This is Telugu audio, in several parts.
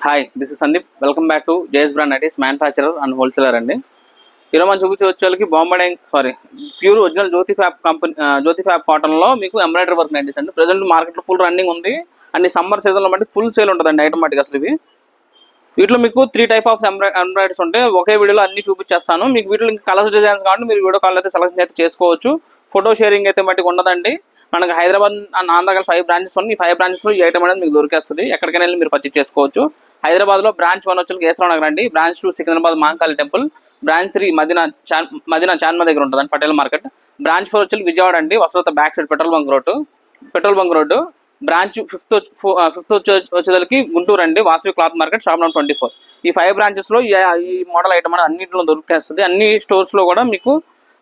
Hi, this is Sandeep. Welcome back to JS brand nighties manufacturer and wholesaler అండి. ఈరోజు మనం చూపించే వచ్చేకి ప్యూర్ ఒరిజినల్ జ్యోతి ఫ్యాబ్ కాటన్లో మీకు ఎంబ్రాయిడరీ వర్క్ నైటీస్ అండి. ప్రజెంట్ మార్కెట్లో ఫుల్ రన్నింగ్ ఉంది. అండ్ సమ్మర్ సీజన్లో బట్టి ఫుల్ సేల్ ఉంటుందండి ఐటమాటిక్. అసలు వీటిలో మీకు 3 టైప్ ఆఫ్ ఎంబ్రాయిడరీస్ ఉంటాయి. ఒకే వీడియోలో అన్ని చూపించేస్తాను. మీకు వీటిలో ఇంకా కలర్స్ డిజైన్స్ కాబట్టి మీరు వీడియో కాల్ అయితే సెలెక్షన్ అయితే చేసుకోవచ్చు. ఫోటో షేరింగ్ అయితే మట్టి ఉండదండి. మనకి హైదరాబాద్ అండ్ ఆంధ్రలో 5 బ్రాంచెస్ ఉన్నాయి. ఈ 5 బ్రాంచెస్లో ఈ ఐటమ్ అనేది మీకు దొరికేస్తుంది. ఎక్కడికైనా వెళ్ళి మీరు పర్చేస్ చేసుకోవచ్చు. హైదరాబాద్లో బ్రాంచ్ 1 వచ్చి కేసరావు నగర్ అండి. Branch 2 Secunderabad Mahankali temple. Branch 3 Madina చాన్మ దగ్గర ఉంటుంది పటేల్ మార్కెట్. బ్రాంచ్ 4 వచ్చి విజయవాడ అండి, వసత back side petrol bunk road. Branch 5th వచ్చేసరికి గుంటూరు అండి, Vasavi cloth market, shop number 24. ఈ 5 బ్రాంచెస్లో ఈ మోడల్ ఐటమ్ అనేది అన్నింటిలో దొరికేస్తుంది. అన్ని స్టోర్స్లో కూడా మీకు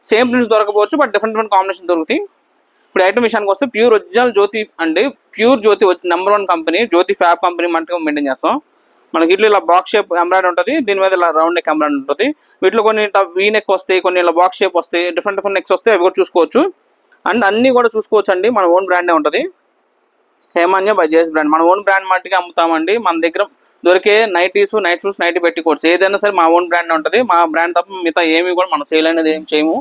సేమ్ ప్రింట్స్ దొరకపోవచ్చు, బట్ డిఫరెంట్ కాంబినేషన్ దొరుకుతాయి. ఇప్పుడు ఐటమ్ విషయానికి వస్తే ప్యూర్ ఒరిజినల్ జ్యోతి అండి. Pure Jyothi number 1 company Jyothi fab company మనకి మెయింటైన్ చేస్తాం. మనకి ఇట్లా ఇలా బాక్స్ షేప్ ఎంబ్రాయిడరీ ఉంటుంది, దీని మీద ఇలా రౌండ్ నెక్ ఎంబ్రాయిడరీ ఉంటుంది. వీటిలో కొన్ని వీ నెక్ వస్తాయి, కొన్ని ఇలా బాక్స్ షేప్ వస్తాయి, డిఫరెంట్ నెక్స్ వస్తాయి. అవి కూడా చూసుకోవచ్చు. అండ్ అన్ని కూడా చూసుకోవచ్చు అండి. మన ఓన్ బ్రాండే ఉంటుంది, హేమాన్య బై జేఎస్ బ్రాండ్. మన ఓన్ బ్రాండ్ మట్టిగా అమ్ముతామండి. మన దగ్గర దొరికే నైటీస్, నైట్ షూస్, నైటీ పెట్టుకోవచ్చు ఏదైనా సరే మా ఓన్ బ్రాండ్ ఉంటుంది. మా బ్రాండ్ తప్ప మిగతా ఏమి కూడా మనం సేల్ అనేది ఏం చేయము.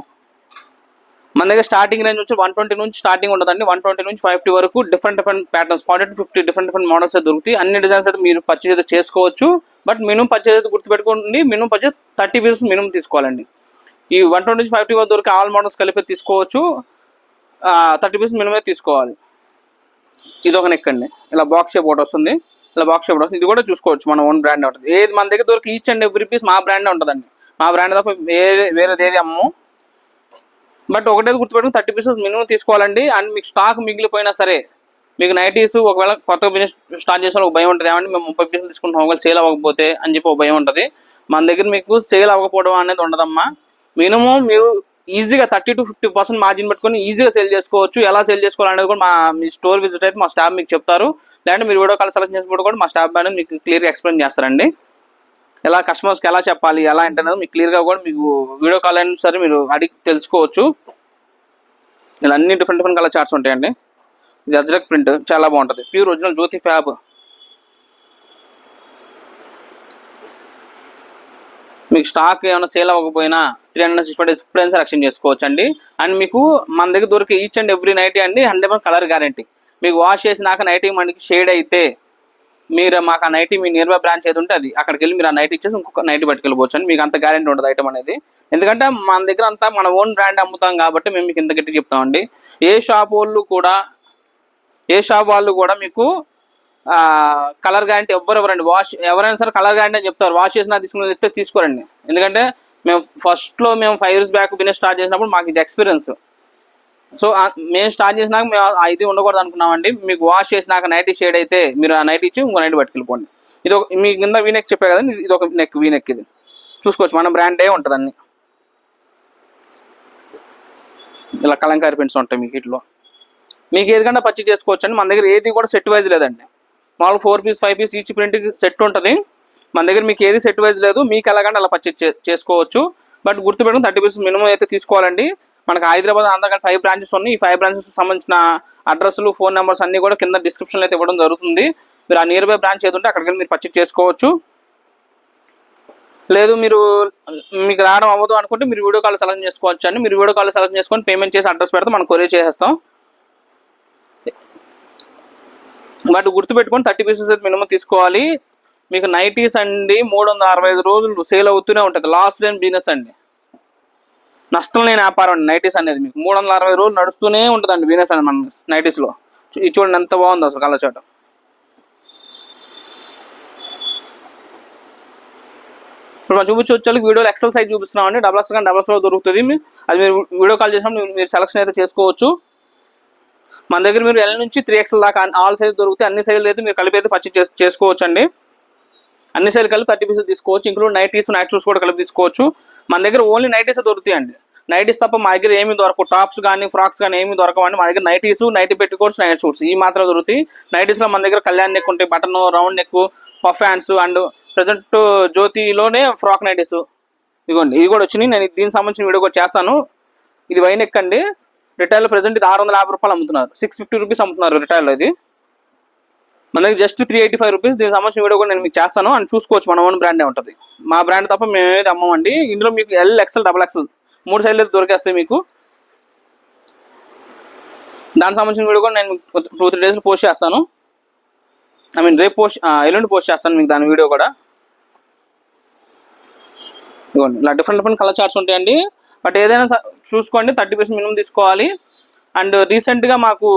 మన దగ్గర స్టార్టింగ్ రేంజ్ వచ్చి 120 నుంచి స్టార్టింగ్ ఉంటుందండి. 120 నుంచి 550 వరకు different patterns, 40 to 50 different models అయితే దొరుకుతాయి. అన్ని డిజైన్స్ అయితే మీరు పర్చేజ్ అయితే చేసుకోవచ్చు. బట్ మినిమం పర్చేజ్ అయితే గుర్తుపెట్టుకోండి, మినిమం పర్చేజ్ 30 పీసెస్ మినిమం తీసుకోవాలండి. ఈ 120 నుంచి 550 వరకు దొరికే ఆల్ మోడల్స్ కలిపి తీసుకోవచ్చు. 30 పీసెస్ మినిమం తీసుకోవాలి. ఇది ఒక నెక్ అండి, ఇలా బాక్స్ షేప్ ఒకటి వస్తుంది. ఇది కూడా చూసుకోవచ్చు. మన ఓన్ బ్రాండ్ ఉంటుంది. ఏది మన దగ్గర దొరికి ఈచ్ అండ్ ఎవ్రీ పీస్ మా బ్రాండే ఉంటుందండి. మా బ్రాండ్ తప్ప వేరేది ఏది అమ్మము. బట్ ఒకటేది గుర్తుపెట్టుకుని 30 పీసెస్ మినిమం తీసుకోవాలండి. అండ్ మీకు స్టాక్ మిగిలిపోయినా సరే, మీకు నైటీస్ ఒకవేళ కొత్త బిజినెస్ స్టార్ట్ చేసిన ఒక భయం ఉంటుంది. ఏమంటే మేము 30 పీసెలు తీసుకుంటాం, ఒకవేళ సేల్ అవ్వకపోతే అని చెప్పి ఒక భయం ఉంటుంది. మన దగ్గర మీకు సేల్ అవ్వకపోవడం అనేది ఉండదమ్మా. మినిమం మీరు ఈజీగా 30 to 50% మార్జిన్ పెట్టుకొని ఈజీగా సేల్ చేసుకోవచ్చు. ఎలా సేల్ చేసుకోవాలనేది కూడా మీ స్టోర్ విజిట్ అయితే మా స్టాఫ్ మీకు చెప్తారు. లేదంటే మీరు వీడియో కాల్ సెలెక్ట్ చేసుకుంటూ కూడా మా స్టాఫ్ అనేది మీకు క్లియర్గా ఎక్స్ప్లెయిన్ చేస్తారండి. ఎలా కస్టమర్స్కి ఎలా చెప్పాలి, ఎలా ఏంటనేది మీకు క్లియర్గా కూడా మీకు వీడియో కాల్ అయినా సరే మీరు అడిగి తెలుసుకోవచ్చు. ఇలా అన్ని డిఫరెంట్ కలర్ చార్ట్స్ ఉంటాయండి. ఇది అజ్రక్ ప్రింట్ చాలా బాగుంటుంది. ప్యూర్ ఒరిజినల్ జ్యోతి ఫ్యాబ్. మీకు స్టాక్ ఏమైనా సేల్ అవ్వకపోయినా 365 days ఎప్పుడైనా సెలెక్షన్ చేసుకోవచ్చు అండి. అండ్ మీకు మన దగ్గర దొరికే ఈచ్ అండ్ ఎవ్రీ నైటీ అండి 100% కలర్ గ్యారంటీ. మీకు వాష్ చేసినాక నైటీ మనకి షేడ్ అయితే మీరు మాకు ఆ నైటీ మీ నియర్ బై బ్రాంచ్ ఏది ఉంటే అది అక్కడికి వెళ్ళి మీరు ఆ నైట్ ఇచ్చేసి ఇంకొక నైట్ పట్టుకెళ్ళిపోవచ్చు అండి. మీకు అంత గ్యారెంటీ ఉంటుంది ఐటమ్ అనేది. ఎందుకంటే మన దగ్గర అంతా మన ఓన్ బ్రాండ్ అమ్ముతాం కాబట్టి మేము మీకు ఇంత గట్టి చెప్తామండి. ఏ షాప్ వాళ్ళు కూడా మీకు కలర్ గ్యారంటీ ఎవరండి ఎవరైనా సరే కలర్ గ్యారంటీ అని చెప్తారు. వాష్ చేసినా తీసుకుని తీసుకోరండి. ఎందుకంటే మేము ఫస్ట్లో 5 years బ్యాక్ బిజినెస్ స్టార్ట్ చేసినప్పుడు మాకు ఇది ఎక్స్పీరియన్స్. సో మేము స్టార్ట్ చేసినాక మేము ఇది ఉండకూడదు అనుకున్నామండి. మీకు వాష్ చేసినాక నైటీ షేడ్ అయితే మీరు ఆ నైట్ ఇచ్చి ఇంకో నైట్ పట్టుకెళ్ళిపోండి. ఇది ఒక మీ కింద వీనెక్ చెప్పే కదండి, ఇది ఒక వీనెక్. ఇది చూసుకోవచ్చు, మన బ్రాండే ఉంటుంది అన్ని. ఇలా కలంకారీ ప్రింట్స్ ఉంటాయి మీకు. ఇట్లో మీకు ఏదికంటే పర్చేజ్ చేసుకోవచ్చు అండి. మన దగ్గర ఏది కూడా సెట్ వైజ్ లేదండి. మామూలు 4 పీస్ 5 పీస్ ఈచ్ ప్రింట్కి సెట్ ఉంటుంది. మన దగ్గర మీకు ఏది సెట్ వైజ్ లేదు. మీకు ఎలాగంటే అలా పర్చేజ్ చేసుకోవచ్చు. బట్ గుర్తుపెట్టుకుని 30 పీసెస్ మినిమం అయితే తీసుకోవాలండి. మనకు హైదరాబాద్ ఆంధ్ర 5 బ్రాంచెస్ ఉన్నాయి. ఈ 5 బ్రాంచెస్ సంబంధించిన అడ్రస్లు, ఫోన్ నెంబర్స్ అన్ని కూడా కింద డిస్క్రిప్షన్లో అయితే ఇవ్వడం జరుగుతుంది. మీరు ఆ నియర్ బై బ్రాంచ్ ఏది ఉంటే అక్కడికి మీరు పర్చేజ్ చేసుకోవచ్చు. లేదు మీకు రావడం అవ్వదు అనుకుంటే మీరు వీడియో కాల్ సెలెక్ట్ చేసుకోవచ్చు అండి. మీరు వీడియో కాల్ సెలెక్ట్ చేసుకొని పేమెంట్ చేసి అడ్రస్ పెడితే మనం కొరియర్ చేసేస్తాం. బట్ గుర్తుపెట్టుకొని 30 పీసెస్ అయితే మినిమం తీసుకోవాలి. మీకు నైటీస్ అండి 365 రోజులు సేల్ అవుతూనే ఉంటుంది. లాస్ లేని బిజినెస్ అండి, నష్టం లేని వ్యాపారం అండి నైటీస్ అనేది. మీకు 360 రోజులు నడుస్తూనే ఉంటుందండి బిజినెస్ అనేది మన నైటీస్లో. ఇది చూడండి ఎంత బాగుంది అసలు కలర్ చాట్. ఇప్పుడు మనం చూపించే వీడియోలో ఎక్సెల్ సైజ్ చూపిస్తున్నామండి. డబల్స్ కానీ డబల్స్లో దొరుకుతుంది. అది మీరు వీడియో కాల్ చేసినప్పుడు మీరు సెలెక్షన్ అయితే చేసుకోవచ్చు. మన దగ్గర మీరు L నుంచి 3XL దాకా ఆల్ సైజ్ దొరుకుతాయి. అన్ని సైజులు అయితే మీరు కలిపి అయితే పర్చేజ్ చేసుకోవచ్చు అండి. అన్ని సైజులు కలిపి 30 పీసెస్ తీసుకోవచ్చు. ఇంక్లూడ్ నైట్ షూస్ కూడా కలిపి తీసుకోవచ్చు. మన దగ్గర ఓన్లీ నైటీస్ దొరుకుతాయి అండి. నైటీస్ తప్ప మా దగ్గర ఏమి దొరకవు. టాప్స్ కానీ ఫ్రాక్స్ కానీ ఏమి దొరకవండి. మా దగ్గర నైటీస్, నైటీ పెట్టుకోవచ్చు, నైట్ షూట్స్ ఈ మాత్రం దొరుకుతాయి. నైటీస్లో మన దగ్గర కళ్యాణ్ నెక్ ఉంటాయి, button, round neck, puff hands. And present జ్యోతిలోనే ఫ్రాక్ నైటీస్ ఇదిగోండి, ఇది కూడా వచ్చినాయి. నేను దీనికి సంబంధించిన వీడియో కూడా చేస్తాను. ఇది వై నెక్ అండి. రిటైల్లో ప్రజెంట్ ఇది 650 రూపాయలు అమ్ముతున్నారు. 650 రూపీస్ అమ్ముతున్నారు రిటైల్లో. ఇది మన దగ్గర జస్ట్ 385 రూపీస్. దీనికి సంబంధించిన వీడియో కూడా నేను మీకు చేస్తాను అని చూసుకోవచ్చు. మన ఓన్ బ్రాండే ఉంటుంది. మా బ్రాండ్ తప్ప మేము ఏది అమ్మమండి. ఇందులో మీకు ఎల్, ఎక్స్ఎల్, డబల్ ఎక్స్ఎల్ 3 సైజులు అయితే దొరికేస్తాయి మీకు. దానికి సంబంధించిన వీడియో కూడా నేను 2-3 డేస్లో పోస్ట్ చేస్తాను. ఐ మీన్ రేపు ఎల్లుండి పోస్ట్ చేస్తాను మీకు దాని వీడియో కూడా. ఇదిగోండి ఇలా డిఫరెంట్ కలర్ చార్ట్స్ ఉంటాయండి. బట్ ఏదైనా చూసుకోండి 30% మినిమం తీసుకోవాలి. అండ్ రీసెంట్గా మాకు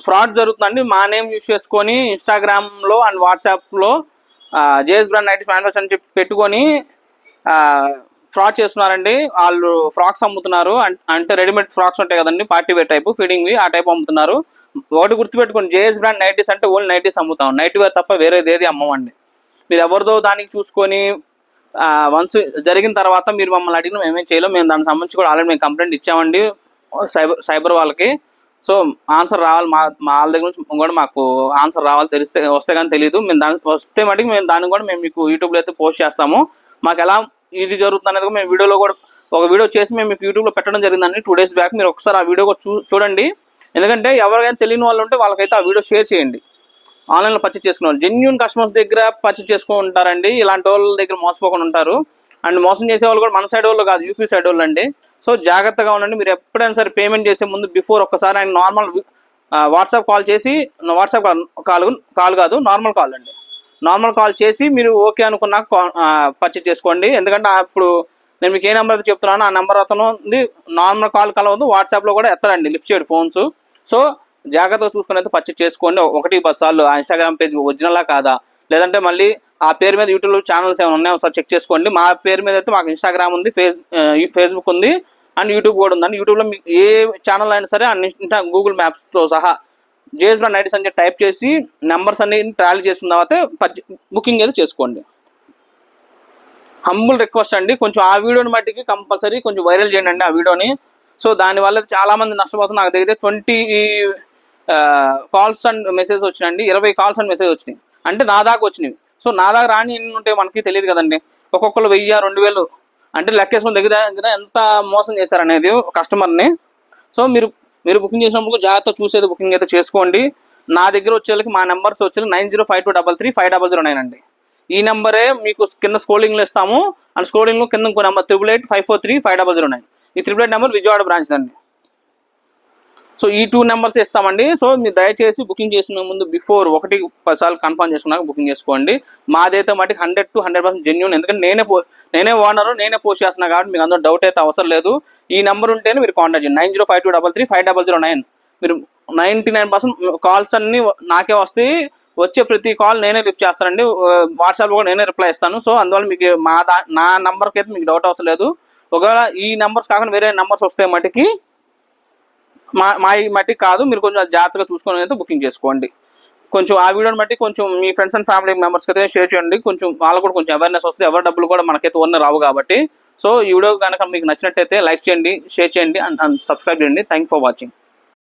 ఫ్రాడ్ జరుగుతుందండి. మా నేమ్ యూజ్ చేసుకొని ఇన్స్టాగ్రామ్లో అండ్ వాట్సాప్లో జేఎస్ బ్రాండ్ నైటీస్ మ్యానుఫ్యాక్చర్ అని చెప్పి పెట్టుకొని ఫ్రాడ్ చేస్తున్నారండి. వాళ్ళు ఫ్రాక్స్ అమ్ముతున్నారు. అంటే రెడీమేడ్ ఫ్రాక్స్ ఉంటాయి కదండి, పార్టీ వేర్ టైపు, ఫీడింగ్వి, ఆ టైప్ అమ్ముతున్నారు. ఒకటి గుర్తుపెట్టుకోండి, జేఎస్ బ్రాండ్ నైటీస్ అంటే ఓన్లీ నైటీస్ అమ్ముతాం. నైట్ వేర్ తప్ప వేరేది ఏది అమ్మమండి. మీరు ఎవరిదో దానికి చూసుకొని వన్స్ జరిగిన తర్వాత మీరు మమ్మల్ని అడిగిన మేమేం చేయలేం. మేము దానికి సంబంధించి కూడా ఆల్రెడీ మేము కంప్లైంట్ ఇచ్చామండి సైబర్ వాళ్ళకి. సో ఆన్సర్ రావాలి, వాళ్ళ దగ్గర నుంచి కూడా మాకు ఆన్సర్ రావాలి. వస్తే కానీ తెలియదు. మేము వస్తే మటుకు మేము దాన్ని కూడా మేము మీకు యూట్యూబ్లో అయితే పోస్ట్ చేస్తాము. మాకు ఎలా ఇది జరుగుతుంది అనేది మేము వీడియోలో కూడా ఒక వీడియో చేసి మేము మీకు యూట్యూబ్లో పెట్టడం జరిగిందండి 2 days బ్యాక్. మీరు ఒకసారి ఆ వీడియో కూడా చూడండి. ఎందుకంటే ఎవరికైనా తెలియని వాళ్ళు ఉంటే వాళ్ళకైతే ఆ వీడియో షేర్ చేయండి. ఆన్లైన్లో పర్చేస్ చేసుకునే వాళ్ళు జెన్యూన్ కస్టమర్స్ దగ్గర పర్చేస్ చేసుకుంటారండి. ఇలాంటి వాళ్ళ దగ్గర మోసపోకుండా ఉంటారు. అండ్ మోసం చేసే వాళ్ళు కూడా మన సైడ్ వాళ్ళు కాదు, యూపీ సైడ్ వాళ్ళు అండి. సో జాగ్రత్తగా ఉండండి. మీరు ఎప్పుడైనా సరే పేమెంట్ చేసే ముందు బిఫోర్ ఒక్కసారి ఆయన నార్మల్ వాట్సాప్ కాల్ చేసి, వాట్సాప్ కాల్ కాదు నార్మల్ కాల్ అండి, నార్మల్ కాల్ చేసి మీరు ఓకే అనుకున్నాక పర్చేస్ చేసుకోండి. ఎందుకంటే అప్పుడు నేను మీకు ఏ నెంబర్ అయితే చెప్తున్నానో ఆ నెంబర్ అతను నార్మల్ కాల్ కలవద్దు, వాట్సాప్లో కూడా ఎత్తరండి, లిఫ్ట్ చేయడు ఫోన్స్. సో జాగ్రత్తగా చూసుకుని అయితే పర్చేస్ చేసుకోండి. 1-10 సార్లు ఆ ఇన్స్టాగ్రామ్ పేజ్ ఒరిజినలా కాదా, లేదంటే మళ్ళీ ఆ పేరు మీద యూట్యూబ్ ఛానల్స్ ఏమైనా ఉన్నాయో ఒకసారి చెక్ చేసుకోండి. మా పేరు మీద అయితే మాకు ఇన్స్టాగ్రామ్ ఉంది, ఫేస్బుక్ ఉంది అండ్ యూట్యూబ్ కూడా ఉందండి. యూట్యూబ్లో మీకు ఏ ఛానల్ అయినా సరే అన్నింటి గూగుల్ మ్యాప్స్తో సహా జేఎస్ బ్రాండ్ నైటీస్ అని టైప్ చేసి నెంబర్స్ అన్ని ట్రాలీ చేసుకున్న తర్వాత బుకింగ్ అయితే చేసుకోండి. హంబుల్ రిక్వెస్ట్ అండి, కొంచెం ఆ వీడియోని మట్టికి కంపల్సరీ కొంచెం వైరల్ చేయండి అండి ఆ వీడియోని. సో దానివల్ల చాలామంది నష్టపోతున్నారు. నాకు దగ్గర 20 కాల్స్ అండ్ మెసేజ్ వచ్చినాయండి, 20 కాల్స్ అండ్ మెసేజ్ వచ్చినాయి. అంటే నా దాకా వచ్చినాయి. సో నా దాకా రాని ఎన్ని ఉంటే మనకి తెలియదు కదండి. ఒక్కొక్కరు 1000-2000 అంటే లెక్కేసుకుని దగ్గర ఎంత మోసం చేశారనేది కస్టమర్ని. సో మీరు బుకింగ్ చేసినప్పుడు జాగ్రత్త చూసేది బుకింగ్ అయితే చేసుకోండి. నా దగ్గర వచ్చేళ్ళకి మా నెంబర్స్ వచ్చేది 9052335009 అండి. ఈ నెంబరే మీకు కింద స్క్రోలింగ్లో ఇస్తాము. అండ్ స్క్రోలింగ్లో కింద ఇంకో నెంబర్ 8885435009. ఈ 88 నెంబర్ విజయవాడ బ్రాంచ్ అండి. సో ఈ 2 నెంబర్స్ ఇస్తామండి. సో మీరు దయచేసి బుకింగ్ చేసిన ముందు బిఫోర్ 1-10 సార్లు కన్ఫర్మ్ చేసుకున్నాక బుకింగ్ చేసుకోండి. మాదైతే మటుకు 100% జెన్యూన్. ఎందుకంటే నేనే ఓనరు, నేనే పోస్ట్ చేస్తున్నా కాబట్టి మీకు అందరూ డౌట్ అయితే అవసరం లేదు. ఈ నెంబర్ ఉంటేనే మీరు కాంటాక్ట్ చేయండి 9052335009. మీరు 99% కాల్స్ అన్ని నాకే వస్తాయి. వచ్చే ప్రతి కాల్ నేనే లిఫ్ట్ చేస్తానండి. వాట్సాప్లో కూడా నేనే రిప్లై ఇస్తాను. సో అందువల్ల మీకు నా నెంబర్కి అయితే మీకు డౌట్ అవసరం లేదు. ఒకవేళ ఈ నెంబర్స్ కాకుండా వేరే నెంబర్స్ వస్తే మటుకి మా మట్టికి కాదు, మీరు కొంచెం జాగ్రత్తగా చూసుకొని అయితే బుకింగ్ చేసుకోండి. కొంచెం ఆ వీడియోని బట్టి కొంచెం మీ ఫ్రెండ్స్ అండ్ ఫ్యామిలీ మెంబర్స్కి అయితే షేర్ చేయండి. కొంచెం వాళ్ళకు కూడా కొంచెం అవేర్నెస్ వస్తుంది. ఎవరి డబ్బులు కూడా మనకైతే ఓన్ రావు కాబట్టి. సో ఈ వీడియో కనుక మీకు నచ్చినట్టయితే లైక్ చేయండి, షేర్ చేయండి అండ్ సబ్స్క్రైబ్ చేయండి. Thank for watching.